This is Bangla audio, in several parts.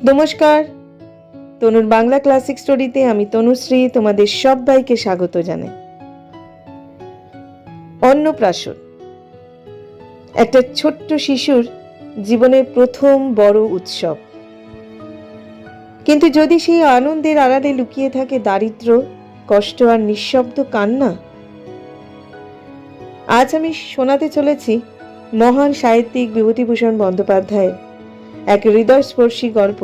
নমস্কার, তনুর বাংলা ক্লাসিক স্টোরিতে আমি তনুশ্রী তোমাদের সবাইকে স্বাগত জানাই। অন্নপ্রাশন একটা ছোট্ট শিশুর জীবনের প্রথম বড় উৎসব, কিন্তু যদি সেই আনন্দের আড়ালে লুকিয়ে থাকে দারিদ্র্য, কষ্ট আর নিঃশব্দ কান্না। আজ আমি শোনাতে চলেছি মহান সাহিত্যিক বিভূতিভূষণ বন্দ্যোপাধ্যায়ের এক হৃদয়স্পর্শী গল্প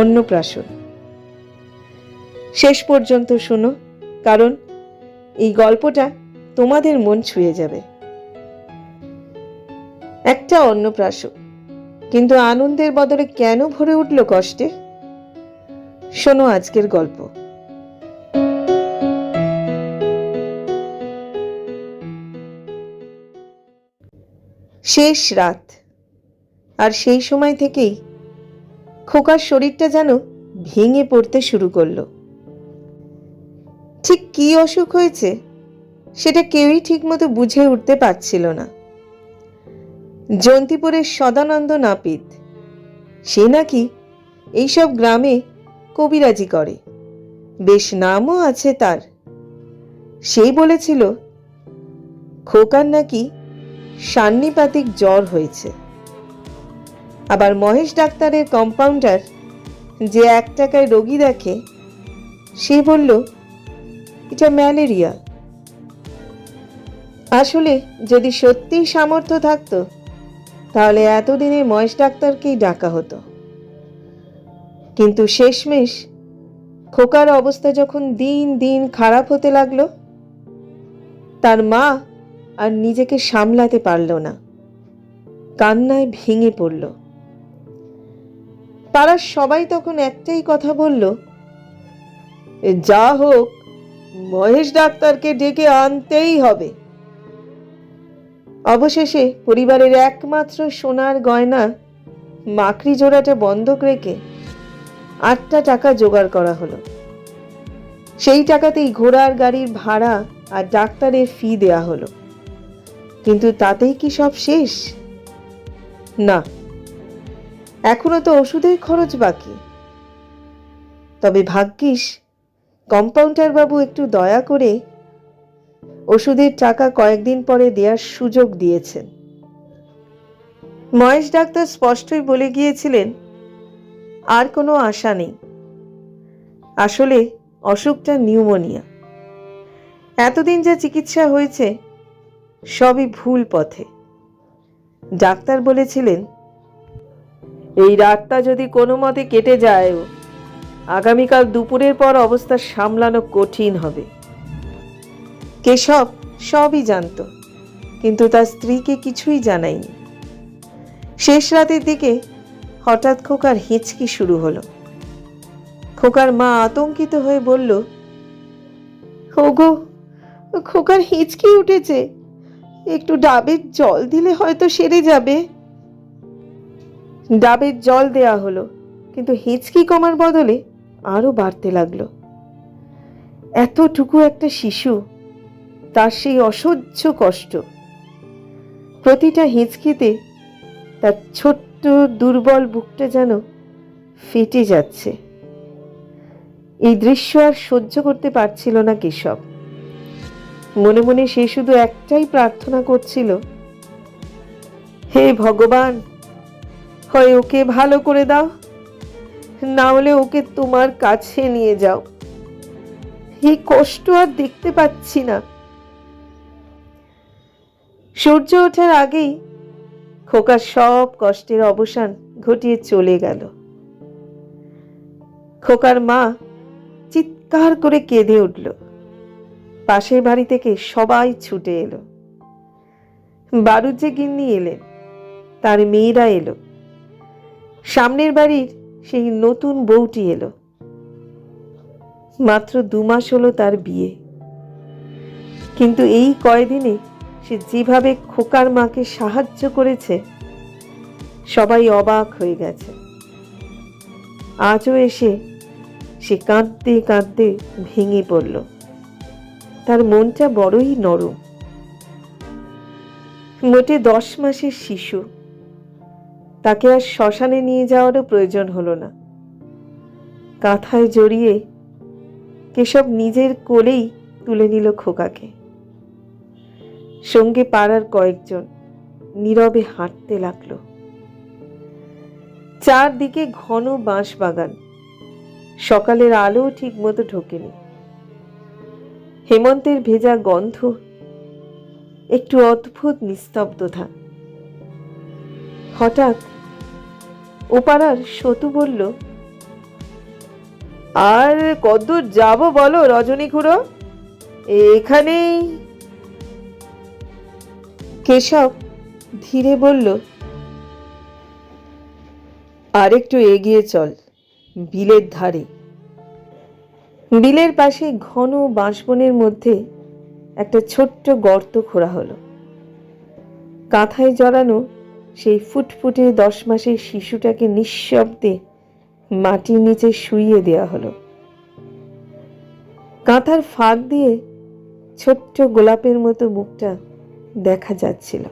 অন্নপ্রাশন। শেষ পর্যন্ত শোনো, কারণ এই গল্পটা তোমাদের মন ছুঁয়ে যাবে। একটা অন্নপ্রাশন, কিন্তু আনন্দের বদলে কেন ভরে উঠল কষ্টে? শোনো আজকের গল্প। শেষ রাত, আর সেই সময় থেকেই খোকার শরীরটা যেন ভেঙে পড়তে শুরু করলো। ঠিক কি অসুখ হয়েছে সেটা কেউই ঠিকমতো বুঝে উঠতে পারছিল না। জন্তিপুরের সদানন্দ নাপিত, সে নাকি এইসব গ্রামে কবিরাজি করে, বেশ নামও আছে তার। সেই বলেছিল খোকার নাকি সান্নিপাতিক জ্বর হয়েছে। আবার মহেশ ডাক্তারের কম্পাউন্ডার, যে 1 টাকায় রোগী দেখে, সে বলল এটা ম্যালেরিয়া। আসলে যদি সত্যিই সামর্থ্য থাকতো তাহলে এতদিনে মহেশ ডাক্তারকেই ডাকা হতো। কিন্তু শেষমেশ খোকার অবস্থা যখন দিন দিন খারাপ হতে লাগলো, তার মা আর নিজেকে সামলাতে পারল না, কান্নায় ভেঙে পড়ল। পাড়ার সবাই তখন একটাই কথা বলল, যা হোক মহেশ ডাক্তারকে ডেকে আনতেই হবে। অবশেষে পরিবারের একমাত্র সোনার গয়না মাকড়ি জোড়াটা বন্ধক রেখে 8টা টাকা জোগাড় করা হলো। সেই টাকাতেই ঘোড়ার গাড়ির ভাড়া আর ডাক্তারের ফি দেয়া হলো। কিন্তু তাতেই কি সব শেষ? না, এখনো তো ওষুধের খরচ বাকি। তবে ভাগ্যিস কম্পাউন্ডার বাবু একটু দয়া করে ওষুধের টাকা কয়েকদিন পরে দেওয়ার সুযোগ দিয়েছেন। মহেশ ডাক্তার স্পষ্টই বলে গিয়েছিলেন আর কোনো আশা নেই। আসলে অসুখটা নিউমোনিয়া। এতদিন যা চিকিৎসা হয়েছে সবই ভুল পথে। ডাক্তার বলেছিলেন এই রাতটা যদি কোনো মতে কেটে যায়, আগামীকাল দুপুরের পর অবস্থা সামলানো কঠিন হবে। কেশব সবই জানত, কিন্তু তার স্ত্রীকে কিছুই জানায়নি। শেষ রাতের দিকে হঠাৎ খোকার হিঁচকি শুরু হলো। খোকার মা আতঙ্কিত হয়ে বলল, ওগো, খোকার হিঁচকি উঠেছে, একটু ডাবের জল দিলে হয়তো সেরে যাবে। ডাবের জল দেয়া হলো, কিন্তু হিঁচকি কমার বদলে আরো বাড়তে লাগলো। এতটুকু একটা শিশু, তার সেই অসহ্য কষ্ট। প্রতিটা হিঁচকিতে তার ছোট্ট দুর্বল বুকটা যেন ফেটে যাচ্ছে। এই দৃশ্য আর সহ্য করতে পারছিল না কেশব। মনে মনে সে শুধু একটাই প্রার্থনা করছিল, হে ভগবান, হয় ওকে ভালো করে দাও, না হলে ওকে তোমার কাছে নিয়ে যাও। এই কষ্ট আর দেখতে পাচ্ছি না। সূর্য ওঠার আগেই খোকার সব কষ্টের অবসান ঘটিয়ে চলে গেল। খোকার মা চিৎকার করে কেঁদে উঠল। পাশের বাড়ি থেকে সবাই ছুটে এলো। বাড়ুজ্জে গিন্নি এলেন, তার মেয়েরা এলো, সামনের বাড়ির সেই নতুন বউটি এলো। মাত্র 2 মাস হলো তার বিয়ে, কিন্তু এই কয়দিনে সে যেভাবে খোকার মাকে সাহায্য করেছে সবাই অবাক হয়ে গেছে। আজও এসে সে কাঁদতে কাঁদতে ভেঙে পড়ল। তার মনটা বড়ই নরম। মোটে 10 মাসের শিশু, তাকে আর শ্মশানে নিয়ে যাওয়ারও প্রয়োজন হলো না। কাঁথায় জড়িয়ে কেশব নিজের কোলেই তুলে নিল খোকাকে। সঙ্গে পাড়ার কয়েকজন নীরবে হাঁটতে লাগলো। চারদিকে ঘন বাঁশ বাগান, সকালের আলো ঠিক মতো ঢোকেনি। হেমন্তের ভেজা গন্ধ, একটু অদ্ভুত নিস্তব্ধতা। হঠাৎ ওপাড়ার সতু বলল, আর কতদূর যাব বলো রজনী খুড়ো, এখানেই। কেশব ধীরে বলল, আর একটু এগিয়ে চল, বিলের ধারে। বিলের পাশে ঘন বাঁশবনের মধ্যে একটা ছোট্ট গর্ত খোঁড়া হলো। কাঁথায় জড়ানো সেই ফুটফুটে 10 মাসের শিশুটাকে নিঃশব্দে মাটির নিচে শুইয়ে দেয়া হলো। কাঁথার ফাঁক দিয়ে ছোট্ট গোলাপের মতো মুখটা দেখা যাচ্ছিল।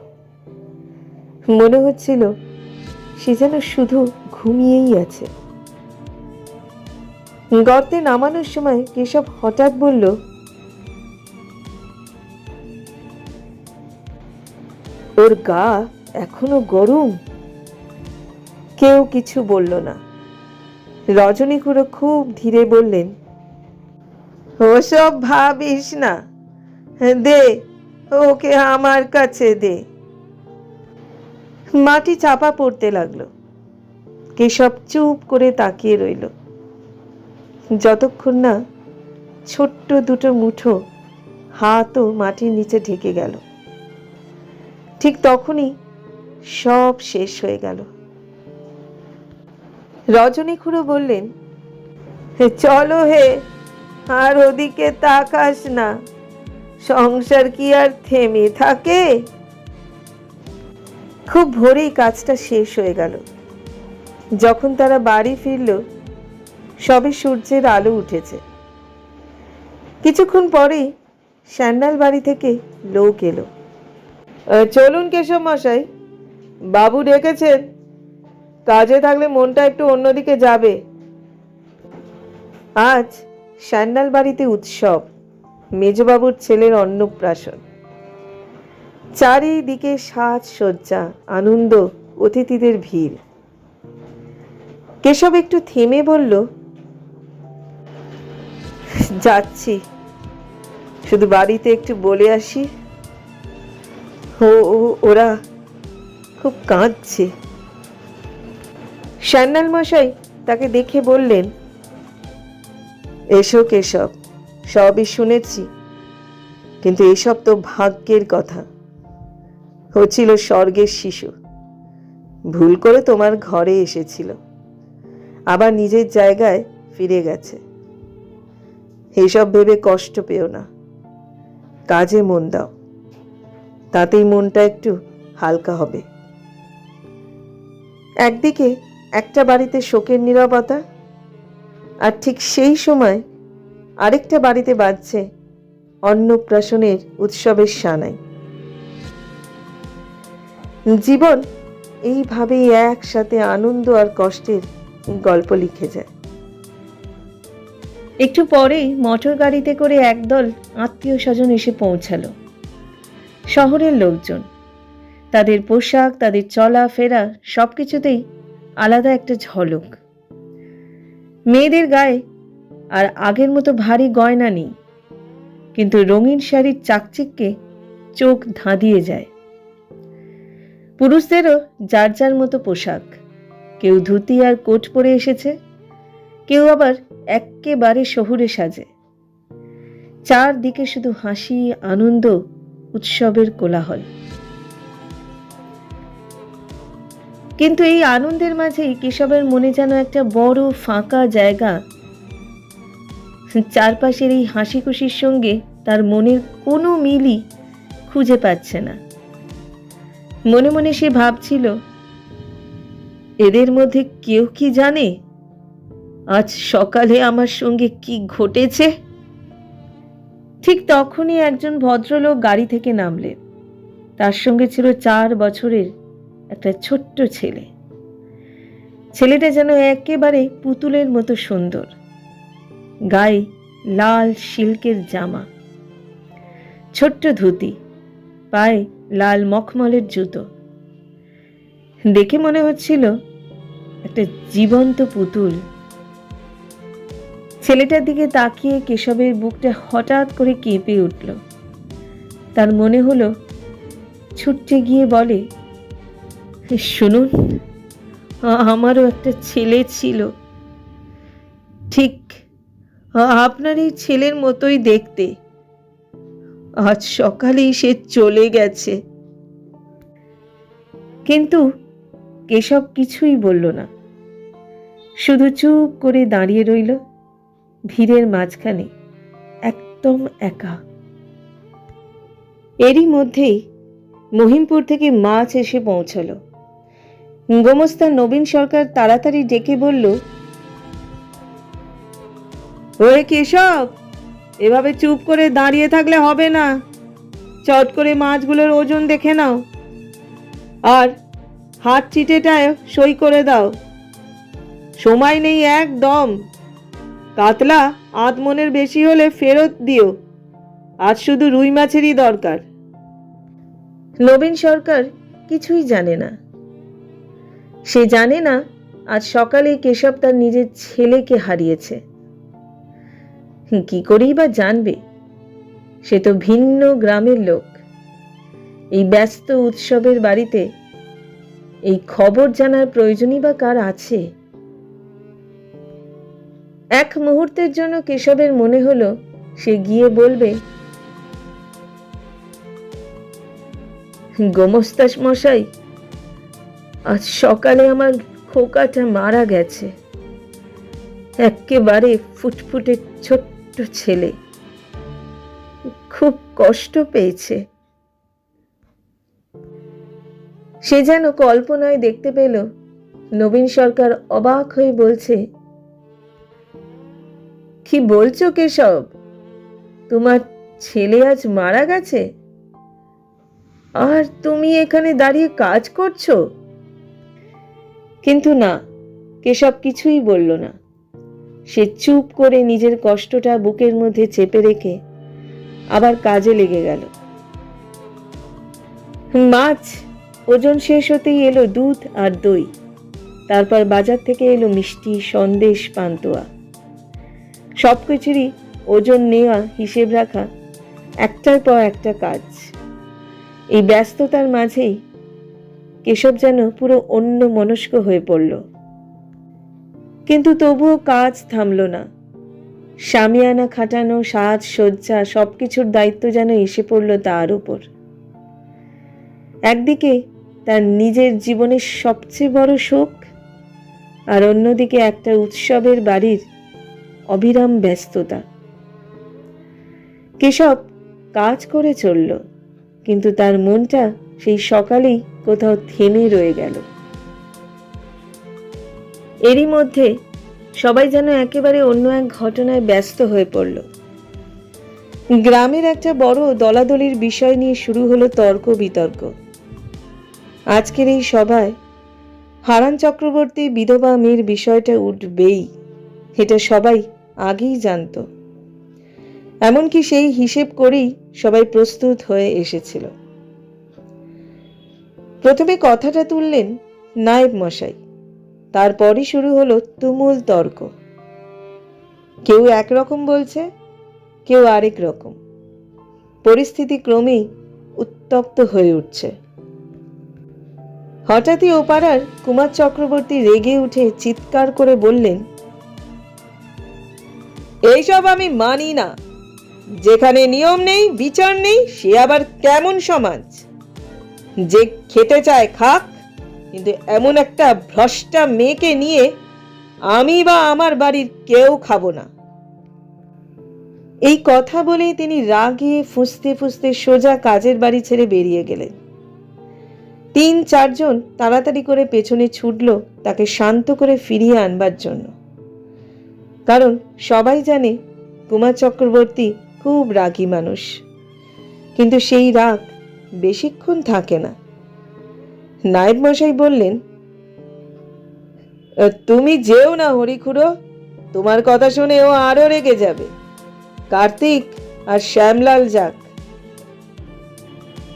মনে হচ্ছিল সে যেন শুধু ঘুমিয়েই আছে। গর্তে নামানোর সময় কেশব হঠাৎ বলল, ওর গা এখনো গরম। কেউ কিছু বলল না। রজনী খুড়ো খুব ধীরে বললেন, ওসব ভাবিস না, দে ওকে আমার কাছে দে। মাটি চাপা পড়তে লাগলো। কেশব চুপ করে তাকিয়ে রইল, যতক্ষণ না ছোট্ট দুটো মুঠো হাতও মাটির নিচে ঢেকে গেল। ঠিক তখনই সব শেষ হয়ে গেল। রজনী খুড়ো বললেন, চলো হে, আর ওদিকে তাকাস না, সংসার কি আর থেমে থাকে। খুব ভোরেই কাজটা শেষ হয়ে গেল। যখন তারা বাড়ি ফিরল, সবে সূর্যের আলো উঠেছে। কিছুক্ষণ পরেই স্যান্ডাল বাড়ি থেকে লোক এলো। চলুন কেশব মশাই, বাবু ডেকেছেন, কাজে থাকলে মনটা একটু অন্যদিকে যাবে। আজ স্যান্ডাল বাড়িতে উৎসব, মেজবাবুর ছেলের অন্নপ্রাশন। চারিদিকে সাজসজ্জা, আনন্দ, অতিথিদের ভিড়। কেশব একটু থেমে বলল, যাচ্ছি, শুধু বাড়িতে একটু বলে আসি, ওরা খুব কাঁদছে। স্যান্ডাল মশাই তাকে দেখে বললেন, এসো কেশব, সবই শুনেছি, কিন্তু এসব তো ভাগ্যের কথা। ও ছিল স্বর্গের শিশু, ভুল করে তোমার ঘরে এসেছিল, আবার নিজের জায়গায় ফিরে গেছে। এইসব ভেবে কষ্ট পেও না, কাজে মন দাও, তাতেই মনটা একটু হালকা হবে। একদিকে একটা বাড়িতে শোকের নীরবতা, আর ঠিক সেই সময় আরেকটা বাড়িতে বাজছে অন্নপ্রাশনের উৎসবের সানাই। জীবন এইভাবেই একসাথে আনন্দ আর কষ্টের গল্প লিখে যায়। একটু পরেই মোটর গাড়িতে করে একদল আত্মীয় স্বজন এসে পৌঁছালো। শহরের লোকজন, তাদের পোশাক, তাদের চলাফেরা সবকিছুতেই আলাদা একটা ঝলক। মেয়েদের গায়ে আর আগের মতো ভারী গয়না নেই, কিন্তু রঙিন শাড়ির চাকচিক্যে চোখ ধাঁধিয়ে যায়। পুরুষদেরও যার যার মতো পোশাক, কেউ ধুতি আর কোট পরে এসেছে, কেউ আবার এক্কেবারে শহুরে সাজে। চারদিকে শুধু হাসি, আনন্দ, উৎসবের কোলাহল। কিন্তু এই আনন্দের মাঝেই কেশবের মনে যেন একটা বড় ফাঁকা জায়গা। চারপাশের এই হাসি খুশির সঙ্গে তার মনের কোনো মিলই খুঁজে পাচ্ছে না। মনে মনে সে ভাবছিল, এদের মধ্যে কেউ কি জানে আজ সকালে আমার সঙ্গে কি ঘটেছে? ঠিক তখনই একজন ভদ্রলোক গাড়ি থেকে নামলেন। তার সঙ্গে ছিল 4 বছরের একটা ছোট্ট ছেলে। ছেলেটা যেন একেবারে পুতুলের মতো সুন্দর, গায়ে লাল সিল্কের জামা, ছোট্ট ধুতি, পায়ে লাল মখমলের জুতো। দেখে মনে হচ্ছিল একটা জীবন্ত পুতুল। ছেলেটার দিকে তাকিয়ে কেশবের বুকটা হঠাৎ করে কেঁপে উঠল। তার মনে হলো ছুটতে গিয়ে বলে, শুনুন, আমারও একটা ছেলে ছিল, ঠিক আপনার এই ছেলের মতোই দেখতে। আজ সকালেই সে চলে গেছে। কিন্তু কেশব কিছুই বলল না, শুধু চুপ করে দাঁড়িয়ে রইল ভিড়ের মাঝখানে, একদম একা। এরই মধ্যেই মহিমপুর থেকে মাছ এসে পৌঁছল। গোমস্তা নবীন সরকার তাড়াতাড়ি ডেকে বলল, ওরে কেশব, এভাবে চুপ করে দাঁড়িয়ে থাকলে হবে না, চট করে মাছগুলোর ওজন দেখে নাও, আর হাত চিটেটায় সই করে দাও। সময় নেই একদম। কাতলা আধ মনের বেশি হলে ফেরত দিও, আজ শুধু রুই মাছেরই দরকার। নবীন সরকার কিছুই জানে না। সে জানে না আজ সকালে কেশব তার নিজের ছেলেকে হারিয়েছে। কি করেই বা জানবে? সে তো ভিন্ন গ্রামের লোক। এই ব্যস্ত উৎসবের বাড়িতে এই খবর জানার প্রয়োজনই বা কার আছে? এক মুহূর্তের জন্য কেশবের মনে হলো সে গিয়ে বলবে, গোমস্তা মশাই, আজ সকালে আমার খোকাটা মারা গেছে। একেবারে ফুটফুটে ছোট্ট ছেলে, খুব কষ্ট পেয়েছে। সে যেন কল্পনায় দেখতে পেল নবীন সরকার অবাক হয়ে বলছে, কি বলছো কেশব, তোমার ছেলে আজ মারা গেছে, আর তুমি এখানে দাঁড়িয়ে কাজ করছো? কিন্তু না, কেশব কিছুই বলল না। সে চুপ করে নিজের কষ্টটা বুকের মধ্যে চেপে রেখে আবার কাজে লেগে গেল। মাছ ওজন শেষ হতেই এলো দুধ আর দই, তারপর বাজার থেকে এলো মিষ্টি, সন্দেশ, পান্তুয়া। সবকিছুরই ওজন নেওয়া, হিসেব রাখা, একটার পর একটা কাজ। এই ব্যস্ততার মাঝেই কেশব যেন পুরো অন্য মনস্ক হয়ে পড়ল। কিন্তু তবুও কাজ থামল না। শামিয়ানা খাটানো, সাজসজ্জা, সবকিছুর দায়িত্ব যেন এসে পড়ল তার উপর। একদিকে তার নিজের জীবনের সবচেয়ে বড় শোক, আর অন্যদিকে একটা উৎসবের বাড়ির অবিরাম ব্যস্ততা। কেশব কাজ করে চলল, কিন্তু তার মনটা সেই সকালেই কোথাও থেমে রয়ে গেল। এরই মধ্যে সবাই যেন একেবারে অন্য এক ঘটনায় ব্যস্ত হয়ে পড়ল। গ্রামের একটা বড় দলাদলির বিষয় নিয়ে শুরু হলো তর্ক বিতর্ক। আজকের এই সভায় হারান চক্রবর্তী বিধবা মেয়ের বিষয়টা উঠবেই, এটা সবাই আগেই জানত। এমনকি সেই হিসেব করেই সবাই প্রস্তুত হয়ে এসেছিল। প্রথমে কথাটা তুললেন নায়েব মশাই, তারপরই শুরু হলো তুমুল তর্ক। কেউ একরকম বলছে, কেউ আরেক রকম। পরিস্থিতি ক্রমেই উত্তপ্ত হয়ে উঠছে। হঠাৎই ওপাড়ার কুমার চক্রবর্তী রেগে উঠে চিৎকার করে বললেন, এইসব আমি মানি না। যেখানে নিয়ম নেই, বিচার নেই, সে আবার কেমন সমাজ? যে খেতে চায় খাক, কিন্তু এমন একটা ভ্রষ্টা মেয়েকে নিয়ে আমি বা আমার বাড়ির কেউ খাবো না। এই কথা বলেই তিনি রাগে ফুঁসতে ফুঁসতে সোজা কাজের বাড়ি ছেড়ে বেরিয়ে গেলেন। 3-4 জন তাড়াতাড়ি করে পেছনে ছুটল তাকে শান্ত করে ফিরিয়ে আনবার জন্য। কারণ সবাই জানে কুমার চক্রবর্তী খুব রাগী মানুষ, কিন্তু সেই রাগ বেশিক্ষণ থাকে না। নায়েব মশাই বললেন, তুমি যেও না হরিখুড়ো, তোমার কথা শুনে ও আরো রেগে যাবে। কার্তিক আর শ্যামলাল যাক।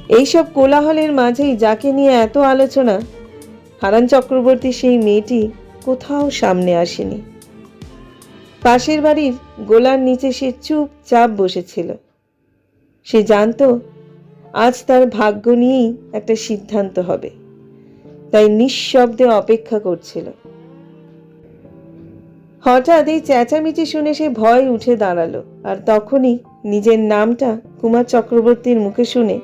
এইসব কোলাহলের মাঝেই যাকে নিয়ে এত আলোচনা, হারান চক্রবর্তী সেই মেয়েটি কোথাও সামনে আসেনি। পাশের বাড়ির গোলার নিচে সে চুপচাপ বসেছিল। সে জানতো আজ তার ভাগ্য নিয়েই একটা সিদ্ধান্ত হবে, তাই নিঃশব্দে অপেক্ষা করছিল। হঠাৎ এই চেঁচামেচি শুনে সে ভয় উঠে দাঁড়ালো, আর তখনই নিজের নামটা কুমার চক্রবর্তীর মুখে শুনে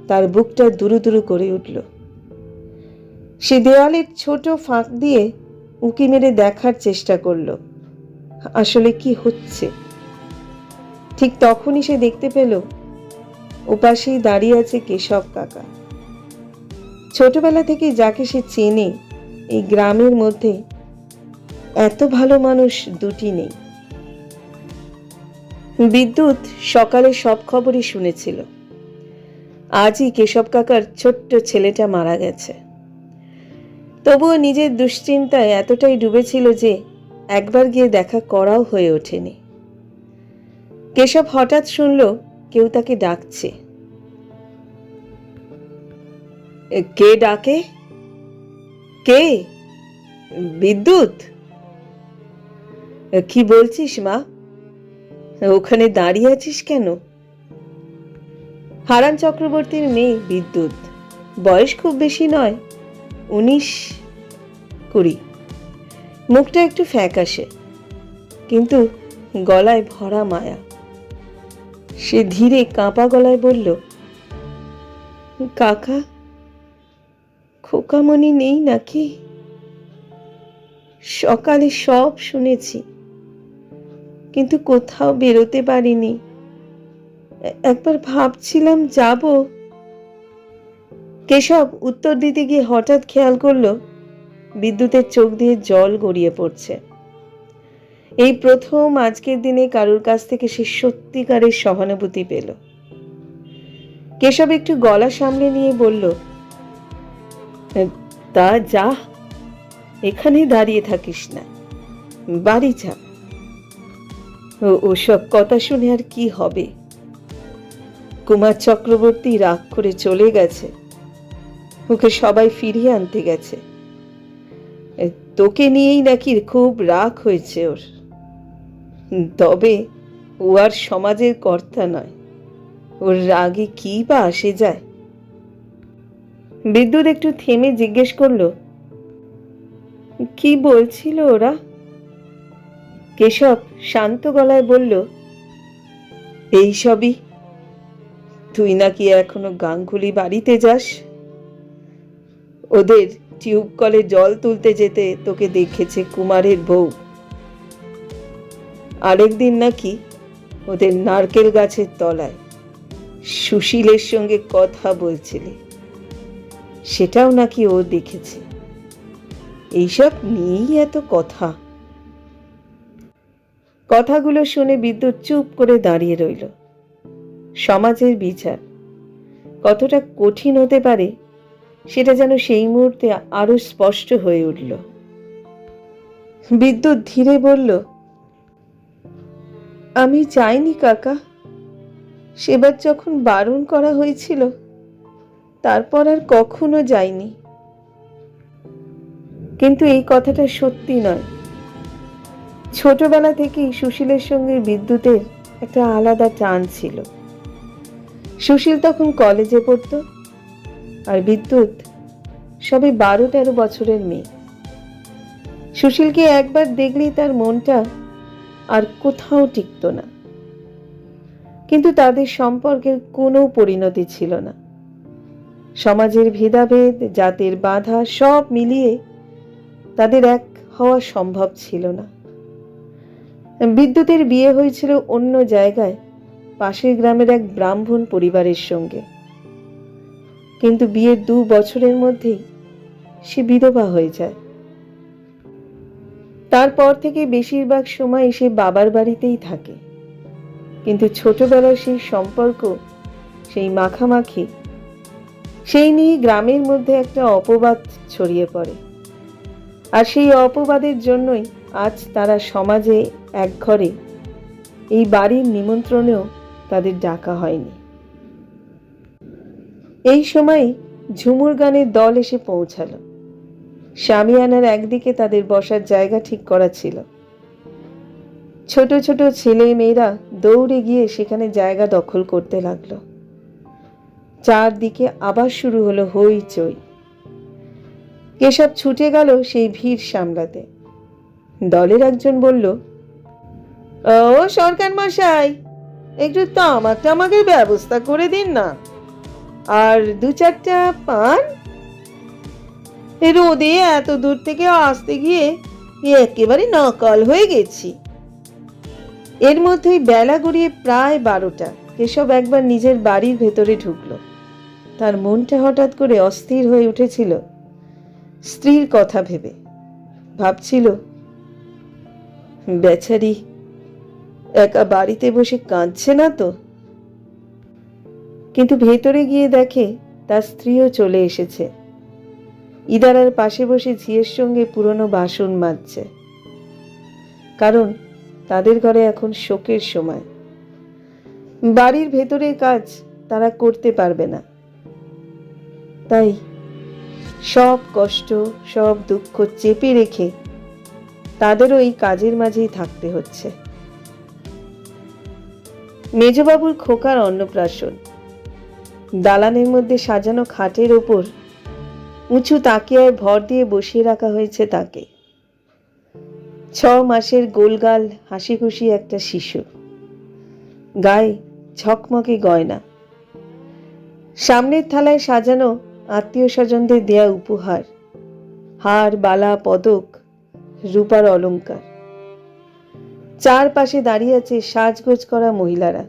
তার বুকটা দুরু দুরু করে উঠল। সে দেওয়ালের ছোট ফাঁক দিয়ে উঁকি মেরে দেখার চেষ্টা করলো আসলে কি হচ্ছে। ঠিক তখনই সে দেখতে পেল ওপাশেই দাঁড়িয়ে আছে কেশব কাকা। ছোটবেলা থেকে যাকে সে চেনে, এই গ্রামের মধ্যে এত ভালো মানুষ দুটি নেই। বিদ্যুৎ সকালে সব খবরই শুনেছিল। আজই কেশব কাকার ছোট্ট ছেলেটা মারা গেছে। তবুও নিজের দুশ্চিন্তায় এতটাই ডুবেছিল যে একবার গিয়ে দেখা করাও হয়ে ওঠেনি। কেশব হঠাৎ শুনল কেউ তাকে ডাকছে। কে ডাকে? কে? বিদ্যুৎ? কি বলছিস মা? ওখানে দাঁড়িয়ে আছিস কেন? হারান চক্রবর্তীর মেয়ে বিদ্যুৎ। বয়স খুব বেশি নয়, 19-20। মুখটা একটু ফ্যাকাশে, কিন্তু গলায় ভরা মায়া। সে ধীরে কাঁপা গলায় বলল, কাকা, খোকামণি নেই নাকি? সকালে সব শুনেছি, কিন্তু কোথাও বেরোতে পারিনি। একবার ভাবছিলাম যাব। কেশব উত্তর দিতে গিয়ে হঠাৎ খেয়াল করলো বিদ্যুতের চোখ দিয়ে জল গড়িয়ে পড়ছে। এই প্রথম আজকের দিনে কারুর কাছ থেকে সে সত্যিকারের সহানুভূতি পেল। কেশব একটু গলা সামলে নিয়ে বলল, তা যা, এখানে দাঁড়িয়ে থাকিস না, বাড়ি যা। ওসব কথা শুনে আর কি হবে? কুমার চক্রবর্তী রাগ করে চলে গেছে, ওকে সবাই ফিরিয়ে আনতে গেছে। তোকে নিয়েই নাকি খুব রাগ হয়েছে ওর। তবে ও আর সমাজের কর্তা নয়, ওর রাগে কি বা আসে যায়? বিদ্যুৎ একটু থেমে জিজ্ঞেস করলো, কি বলছিল ওরা? কেশব শান্ত গলায় বলল, এইসবই। তুই নাকি এখনো গাঙ্গুলি বাড়িতে যাস, ওদের টিউব কলে জল তুলতে যেতে তোকে দেখেছে কুমারের বউ। আরেকদিন নাকি ওদের নারকেল গাছের তলায় সুশীলের সঙ্গে কথা বলছিলি, সেটাও নাকি ও দেখেছে। এইসব নিয়েই এত কথা। কথাগুলো শুনে বিদ্যুৎ চুপ করে দাঁড়িয়ে রইল। সমাজের বিচার কতটা কঠিন হতে পারে সেটা যেন সেই মুহূর্তে আরো স্পষ্ট হয়ে উঠল। বিদ্যুৎ ধীরে বলল, আমি যাইনি কাকা। সেবার যখন বারণ করা হয়েছিল তারপর আর কখনো যাইনি। কিন্তু এই কথাটা সত্যি নয়। ছোটবেলা থেকেই সুশীলের সঙ্গে বিদ্যুতের একটা আলাদা টান ছিল। সুশীল তখন কলেজে পড়তো, আর বিদ্যুৎ সবে 12-13 বছরের মেয়ে। সুশীলকে একবার দেখলেই তার মনটা আর কোথাও টিকত না। কিন্তু তাদের সম্পর্কের কোনো পরিণতি ছিল না। সমাজের ভেদাভেদ, জাতের বাধা সব মিলিয়ে তাদের এক হওয়া সম্ভব ছিল না। বিদ্যুতের বিয়ে হয়েছিল অন্য জায়গায়, পাশের গ্রামের এক ব্রাহ্মণ পরিবারের সঙ্গে। কিন্তু বিয়ের 2 বছরের মধ্যেই সে বিধবা হয়ে যায়। তারপর থেকে বেশিরভাগ সময় সে বাবার বাড়িতেই থাকে। কিন্তু ছোটবেলার সেই সম্পর্ক, সেই মাখামাখি, সেই নিয়ে গ্রামের মধ্যে একটা অপবাদ ছড়িয়ে পড়ে। আর সেই অপবাদের জন্যই আজ তারা সমাজে একঘরে, এই বাড়ির নিমন্ত্রণেও তাদের ডাকা হয়নি। এই সময় ঝুমুর গানের দল এসে পৌঁছালো। শামিয়ানার একদিকে তাদের বসার জায়গা ঠিক করা ছিল। ছোট ছোট ছেলে মেয়েরা দৌড়ে গিয়ে সেখানে জায়গা দখল করতে লাগলো। চারদিকে আবার শুরু হলো হইচই। কেশব ছুটে গেল সেই ভিড় সামলাতে। দলের একজন বলল, ও সরকার মশাই, একটু তামাক টামাকের ব্যবস্থা করে দিন না, আর 2-4টা পান। রোদে এত দূর থেকে আসতে গিয়ে একেবারে নকল হয়ে গেছি। এর মধ্যেই বেলা গড়িয়ে প্রায় 12টা। কেশব একবার নিজের বাড়ির ভেতরে ঢুকলো। তার মনটা হঠাৎ করে অস্থির হয়ে উঠেছিল স্ত্রীর কথা ভেবে। ভাবছিল, বেচারি একা বাড়িতে বসে কাঁদছে না তো? কিন্তু ভেতরে গিয়ে দেখে তার স্ত্রীও চলে এসেছে। ইদারার পাশে বসে ঝিয়ের সঙ্গে পুরনো বাসন মাজছে। কারণ তাদের ঘরে এখন শোকের সময়। বাড়ির ভেতরের কাজ তারা করতে পারবে না। তাই সব কষ্ট, সব দুঃখ চেপে রেখে তাদেরও এই কাজের মাঝেই থাকতে হচ্ছে। মেজবাবুর খোকার অন্নপ্রাশন। দালানের মধ্যে সাজানো খাটের ওপর উঁচু তাকিয়ায় ভর দিয়ে বসিয়ে রাখা হয়েছে তাকে। 6 মাসের গোলগাল হাসি খুশি একটা শিশু, গায়ে ঝকমকে গয়না, সামনের থালায় সাজানো আত্মীয় স্বজনদের দেয়া উপহার, হার, বালা, পদক, রূপার অলংকার। চারপাশে দাঁড়িয়ে আছে সাজগোজ করা মহিলারা,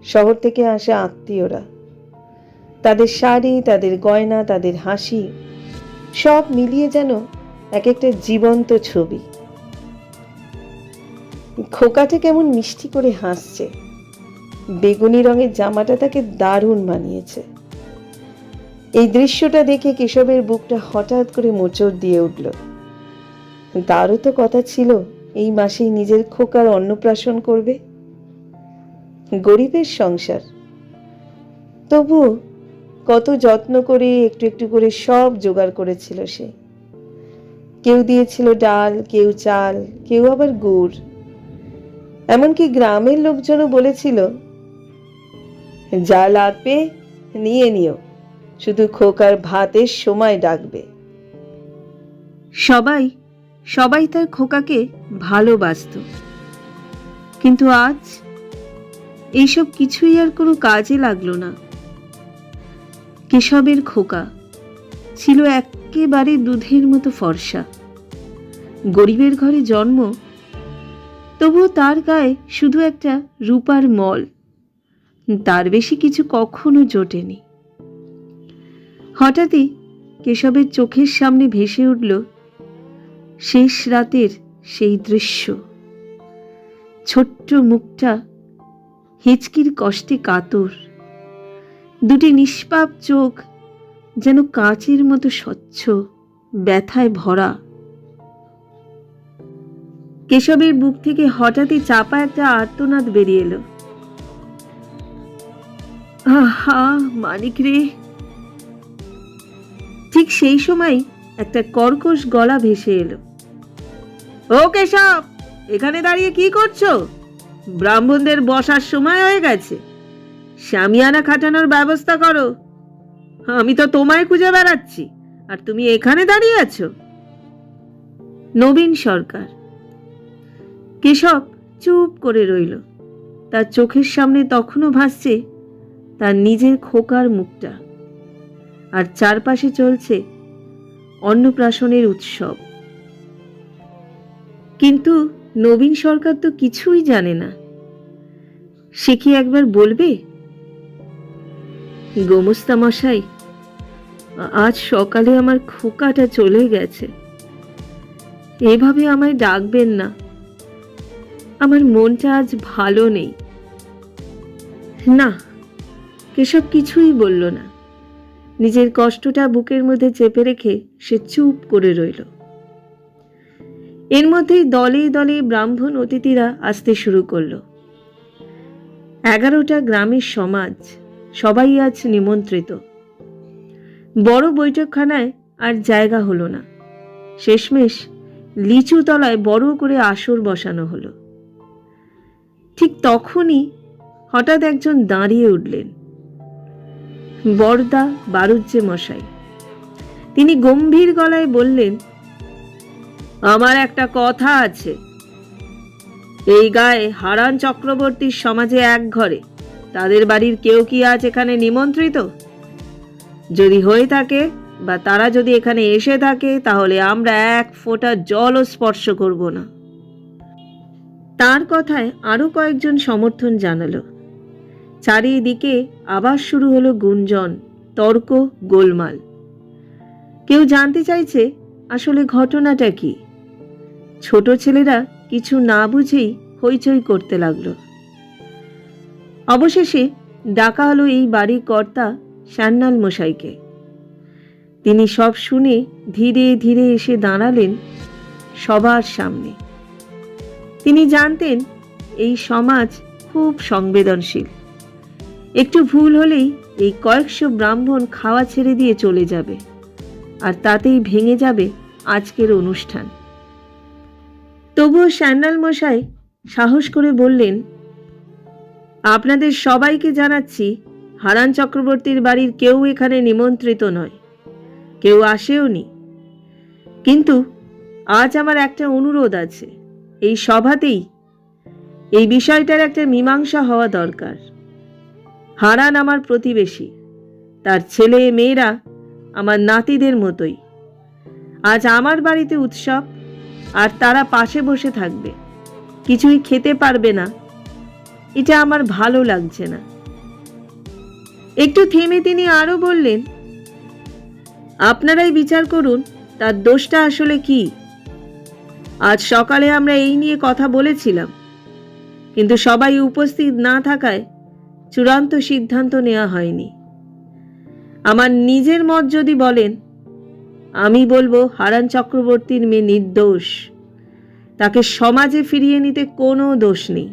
শহর থেকে আসা আত্মীয়রা। তাদের শাড়ি, তাদের গয়না, তাদের হাসি, সব মিলিয়ে যেন এক একটা জীবন্ত ছবি। খোকাটা কেমন মিষ্টি করে হাসছে। বেগুনি রঙের জামাটা তাকে দারুণ মানিয়েছে। এই দৃশ্যটা দেখে কেশবের বুকটা হঠাৎ করে মোচড় দিয়ে উঠল। তারও তো কথা ছিল এই মাসেই নিজের খোকার অন্নপ্রাশন করবে। গরিবের সংসার, তবু কত যত্ন করে একটু একটু করে সব জোগাড় করেছিল সে। কেউ দিয়েছিল ডাল, কেউ চাল, কেউ আবার গুড়। এমনকি গ্রামের লোকজনও বলেছিল, যা লাগবে নিয়ে নিও, শুধু খোকার ভাতের সময় ডাকবে। সবাই সবাই তার খোকাকে ভালোবাসত। কিন্তু আজ এইসব কিছুই আর কোনো কাজে লাগলো না। কেশবের খোকা ছিল একেবারে দুধের মতো ফর্সা। গরিবের ঘরে জন্ম, তবুও তার গায়ে শুধু একটা রূপার মল, তার বেশি কিছু কখনো জোটেনি। হঠাৎই কেশবের চোখের সামনে ভেসে উঠল শেষ রাতের সেই দৃশ্য। ছোট্ট মুখটা হিচকির কষ্টে কাতর, দুটি নিষ্পাপ চোখ যেন কাঁচের মতো স্বচ্ছ, ব্যথায় ভরা। কেশবের বুক থেকে হঠাৎই চাপা একটা আর্তনাদ বেরিয়ে এলো। আহা মানিক রে! ঠিক সেই সময় একটা কর্কশ গলা ভেসে এলো। ও কেশব, এখানে দাঁড়িয়ে কি করছো? ব্রাহ্মণদের বসার সময় হয়ে গেছে, শামিয়ানা খাটানোর ব্যবস্থা করো। আমি তো তোমায় খুঁজে বেড়াচ্ছি, আর তুমি এখানে দাঁড়িয়ে আছো। নবীন সরকার। কেশব চুপ করে রইল। তার চোখের সামনে তখনও ভাসছে তার নিজের খোকার মুখটা, আর চারপাশে চলছে অন্নপ্রাশনের উৎসব। কিন্তু নবীন সরকার তো কিছুই জানে না। সে কি একবার বলবে, গোমস্তা মশাই, আজ সকালে আমার খোকাটা চলে গেছে, এভাবে আমায় ডাকবেন না, আমার মনটা আজ ভালো নেই? না, কেশব কিছুই বলল না। নিজের কষ্টটা বুকের মধ্যে চেপে রেখে সে চুপ করে রইল। এর মধ্যেই দলে দলে ব্রাহ্মণ অতিথিরা আসতে শুরু করলো। 11টা গ্রামের সমাজ, সবাই আজ নিমন্ত্রিত। বড় বৈঠকখানায় আর জায়গা হলো না। শেষমেশ লিচু তলায় বড় করে আসর বসানো হলো। ঠিক তখনই হঠাৎ একজন দাঁড়িয়ে উঠলেন, বরদা বারুজ্জে মশাই। তিনি গম্ভীর গলায় বললেন, আমার একটা কথা আছে। এই গায়ে হারান চক্রবর্তীর সমাজে এক ঘরে তাদের বাড়ির কেউ কি আজ এখানে নিমন্ত্রিত? যদি হয়ে থাকে বা তারা যদি এখানে এসে থাকে, তাহলে আমরা এক ফোঁটা জলও স্পর্শ করব না। তার কথায় আরো কয়েকজন সমর্থন জানালো। চারিদিকে আবার শুরু হলো গুঞ্জন, তর্ক, গোলমাল। কেউ জানতে চাইছে আসলে ঘটনাটা কি। ছোট ছেলেরা কিছু না বুঝেই হইচই করতে লাগলো। অবশেষে ডাকা হলো এই বাড়ির কর্তা সান্যাল মশাইকে। তিনি সব শুনে ধীরে ধীরে এসে দাঁড়ালেন সবার সামনে। তিনি জানতেন এই সমাজ খুব সংবেদনশীল। একটু ভুল হলেই এই কয়েকশো ব্রাহ্মণ খাওয়া ছেড়ে দিয়ে চলে যাবে, আর তাতেই ভেঙে যাবে আজকের অনুষ্ঠান। তবুও সান্যাল মশাই সাহস করে বললেন, আপনাদের সবাইকে জানাচ্ছি, হারান চক্রবর্তীর বাড়ির কেউ এখানে নিমন্ত্রিত নয়, কেউ আসেওনি। কিন্তু আজ আমার একটা অনুরোধ আছে। এই সভাতেই এই বিষয়টার একটা মীমাংসা হওয়া দরকার। হারান আমার প্রতিবেশী, তার ছেলে মেয়েরা আমার নাতিদের মতোই। আজ আমার বাড়িতে উৎসব, আর তারা পাশে বসে থাকবে, কিছুই খেতে পারবে না। এটা আমার ভালো লাগছে না। একটু থেমে তিনি আরো বললেন, আপনারাই বিচার করুন তার দোষটা আসলে কি। আজ সকালে আমরা এই নিয়ে কথা বলেছিলাম, কিন্তু সবাই উপস্থিত না থাকায় চূড়ান্ত সিদ্ধান্ত নেওয়া হয়নি। আমার নিজের মত যদি বলেন, আমি বলবো হারান চক্রবর্তীর মেয়ে নির্দোষ। তাকে সমাজে ফিরিয়ে নিতে কোনো দোষ নেই।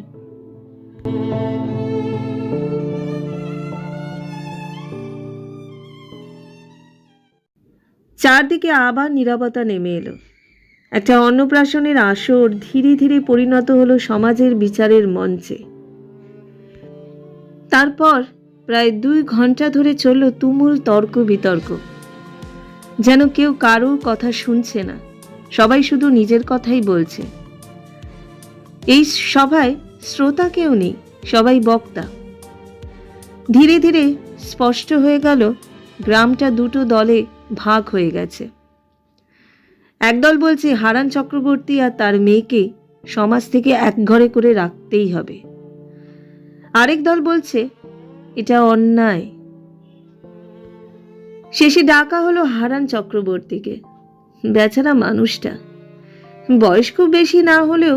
চারদিকে আবার নীরবতা নেমে এলো। একটা অন্নপ্রাশনের আসর ধীরে ধীরে পরিণত হলো সমাজের বিচারের মঞ্চে। তারপর প্রায় 2 ঘন্টা ধরে চলল তুমুল তর্ক বিতর্ক। যেন কেউ কারো কথা শুনছে না, সবাই শুধু নিজের কথাই বলছে। এই সভায় শ্রোতা কেউ নেই, সবাই বক্তা। ধীরে ধীরে স্পষ্ট হয়ে গেল গ্রামটা দুটো দলে ভাগ হয়ে গেছে। একদল বলছে হারান চক্রবর্তী আর তার মেয়েকে সমাজ থেকে এক ঘরে করে রাখতেই হবে। আরেক দল বলছে এটা অন্যায়। শেষে ডাকা হলো হারান চক্রবর্তীকে। বেচারা মানুষটা বয়স খুব বেশি না হলেও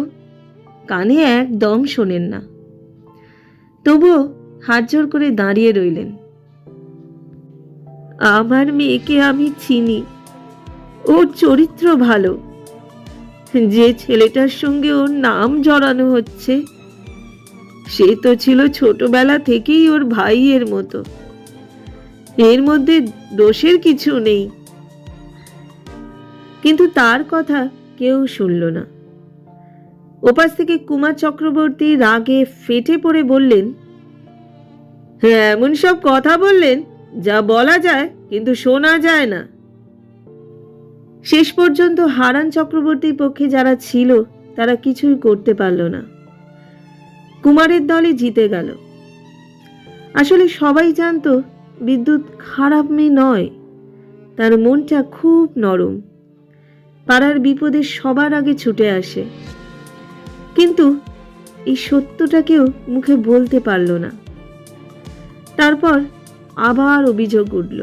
কানে একদম শোনেন না। তবুও হাত জোর করে দাঁড়িয়ে রইলেন। আমার মেয়েকে আমি চিনি, ওর চরিত্র ভালো। যে ছেলেটার সঙ্গে ওর নাম জড়ানো হচ্ছে, সে তো ছিল ছোটবেলা থেকেই ওর ভাইয়ের মতো। এর মধ্যে দোষের কিছু নেই। কিন্তু তার কথা কেউ শুনল না। ওপাশ থেকে কুমার চক্রবর্তী রাগে ফেটে পড়ে বললেন, হ্যাঁ, এমন সব কথা বললেন যা বলা যায় কিন্তু শোনা যায় না। শেষ পর্যন্ত হারান চক্রবর্তীর পক্ষে যারা ছিল তারা কিছুই করতে পারল না। কুমারের দলে জিতে গেল। আসলে সবাই জানতো বিদ্যুৎ খারাপ মেয়ে নয়, তার মনটা খুব নরম, পাড়ার বিপদে সবার আগে ছুটে আসে। কিন্তু এই সত্যটা কেউ মুখে বলতে পারল না। তারপর আবার অভিযোগ উঠল,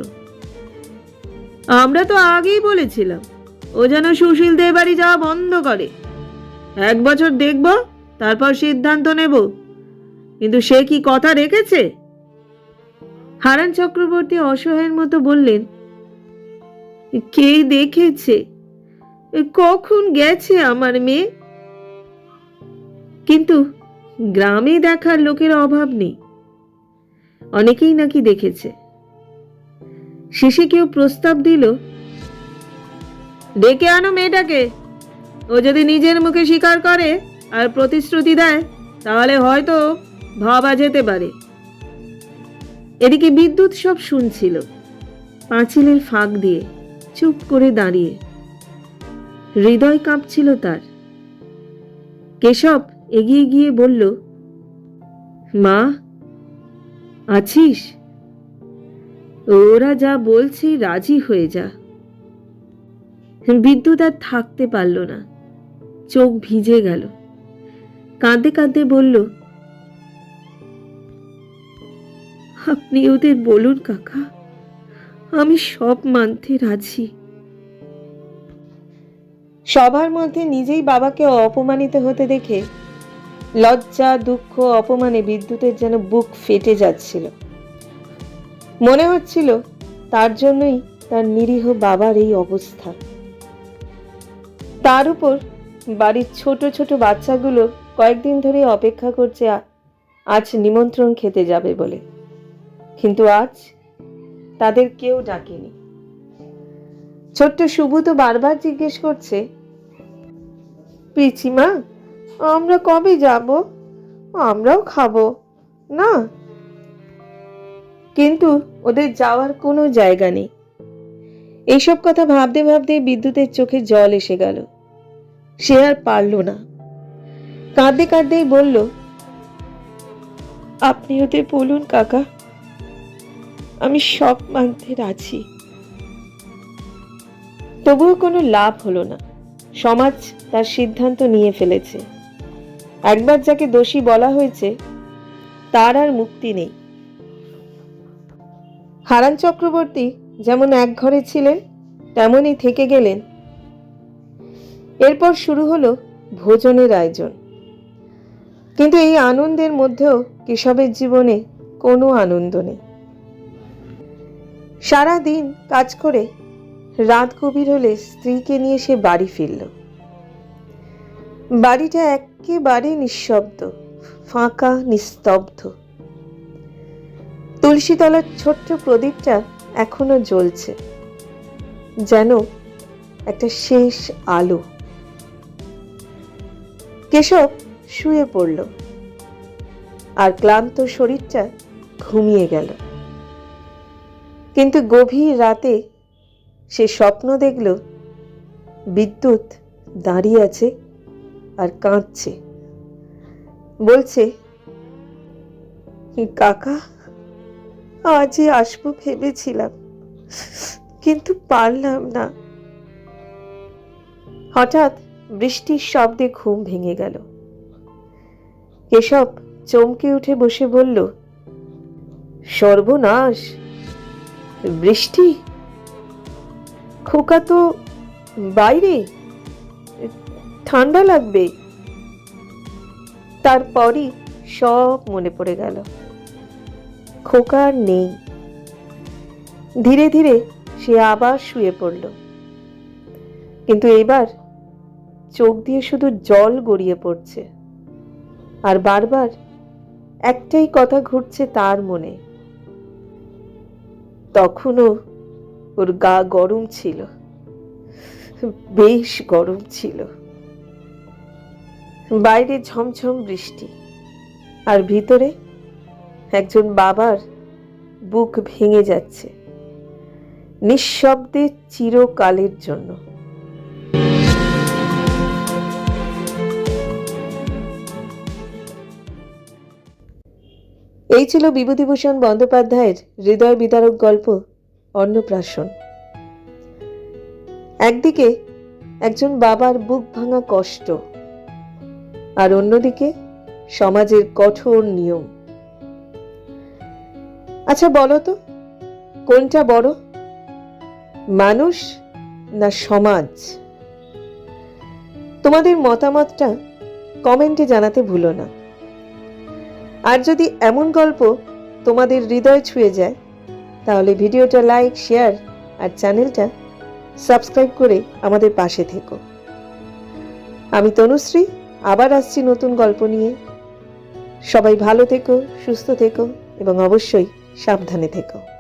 আমরা তো আগেই বলেছিলাম ও যেন সুশীলদের বাড়ি যাওয়া বন্ধ করে। 1 বছর দেখব, তারপর সিদ্ধান্ত নেব। কিন্তু সে কি কথা রেখেছে? হারান চক্রবর্তী অসহায়ের মতো বললেন, কে দেখেছে? কখন গেছে আমার মেয়ে? কিন্তু গ্রামে দেখার লোকের অভাব নেই, অনেকেই নাকি দেখেছে। শেষে কেউ প্রস্তাব দিল, ডেকে আনো মেয়েটাকে, ও যদি নিজের মুখে স্বীকার করে আর প্রতিশ্রুতি দেয় তাহলে হয়তো ভাবা যেতে পারে। এদিকে বিদ্যুৎ সব শুনছিল, পাঁচিলের ফাঁক দিয়ে চুপ করে দাঁড়িয়ে। হৃদয় কাঁপছিল তার। কেশব এগিয়ে গিয়ে বলল, মা আছিস? ওরা যা বলছে রাজি হয়ে যা। বিদ্যুৎ আর থাকতে পারল না, চোখ ভিজে গেল। কাঁদতে কাঁদতে বলল, আপনি ওদের বলুন কাকা, আমি সব মানতে রাজি। সবার মধ্যে নিজেই বাবাকে অপমানিত হতে দেখে লজ্জা, দুঃখ, অপমানে বিদ্যুতের যেন বুক ফেটে যাচ্ছিল। মনে হচ্ছিল তার জন্যই তার নিরীহ বাবার এই অবস্থা। তার উপর বাড়ির ছোট ছোট বাচ্চাগুলো কয়েকদিন ধরে অপেক্ষা করছে আজ নিমন্ত্রণ খেতে যাবে বলে, কিন্তু আজ তাদের কেউ ডাকেনি। ছোট্ট শুভু তো বারবার জিজ্ঞেস করছে, পিচিমা আমরা কবে যাব? আমরাও খাবো না। কিন্তু ওদের যাওয়ার কোনো জায়গা নেই। এইসব কথা ভাবতে ভাবতে বিদ্যুতের চোখে জল এসে গেল। সে আর পারল না, কাঁদতে কাঁদতেই বলল, আপনি ওদের বলুন কাকা, আমি সব মানতে রাজি। তবুও কোনো লাভ হলো না। সমাজ তার সিদ্ধান্ত নিয়ে ফেলেছে। একবার যাকে দোষী বলা হয়েছে তার আর মুক্তি নেই। হারান চক্রবর্তী যেমন এক ঘরে ছিলেন তেমনই থেকে গেলেন। এরপর শুরু হলো ভোজনের আয়োজন। কিন্তু এই আনন্দের মধ্যেও কেশবের জীবনে কোনো আনন্দ নেই। সারা দিন কাজ করে রাত গভীর হলে স্ত্রীকে নিয়ে সে বাড়ি ফিরল। বাড়িটা একেবারে নিঃশব্দ, ফাঁকা, নিস্তব্ধ। তুলসীতলার ছোট্ট প্রদীপটা এখনো জ্বলছে, যেন একটা শেষ আলো। কেশব শুয়ে পড়ল আর ক্লান্ত শরীরটা ঘুমিয়ে গেল। কিন্তু গভীর রাতে সে স্বপ্ন দেখল বিদ্যুৎ দাঁড়িয়ে আছে আর কাঁদছে, বলছে, কাকা আজই আসবো ভেবেছিলাম, কিন্তু পারলাম না। হঠাৎ বৃষ্টির শব্দে ঘুম ভেঙে গেল। কেশব চমকে উঠে বসে বলল, সর্বনাশ, বৃষ্টি! খোকা তো বাইরে, ঠান্ডা লাগবে। তারপরই সব মনে পড়ে গেল, খোকা আর নেই। ধীরে ধীরে সে আবার শুয়ে পড়ল, কিন্তু এবার চোখ দিয়ে শুধু জল গড়িয়ে পড়ছে, আর বারবার একটাই কথা ঘুরছে তার মনে। তখনও ওর গা গরম ছিল, বেশ গরম ছিল। বাইরে ঝমঝম বৃষ্টি, আর ভিতরে একজন বাবার বুক ভেঙে যাচ্ছে নিঃশব্দে চিরকালের জন্য। এই ছিল বিভূতিভূষণ বন্দ্যোপাধ্যায়ের হৃদয় বিদারক গল্প অন্নপ্রাশন। একদিকে একজন বাবার বুক ভাঙা কষ্ট, আর অন্যদিকে সমাজের কঠোর নিয়ম। আচ্ছা বলো তো, কোনটা বড়, মানুষ না সমাজ? তোমাদের মতামতটা কমেন্টে জানাতে ভুলো না। আর যদি এমন গল্প তোমাদের হৃদয় ছুঁয়ে যায় তাহলে ভিডিওটা লাইক, শেয়ার আর চ্যানেলটা সাবস্ক্রাইব করে আমাদের পাশে থেকো। আমি তনুশ্রী, আবার আসছি নতুন গল্প নিয়ে। সবাই ভালো থেকো, সুস্থ থেকো এবং অবশ্যই সাবধানে থেকো।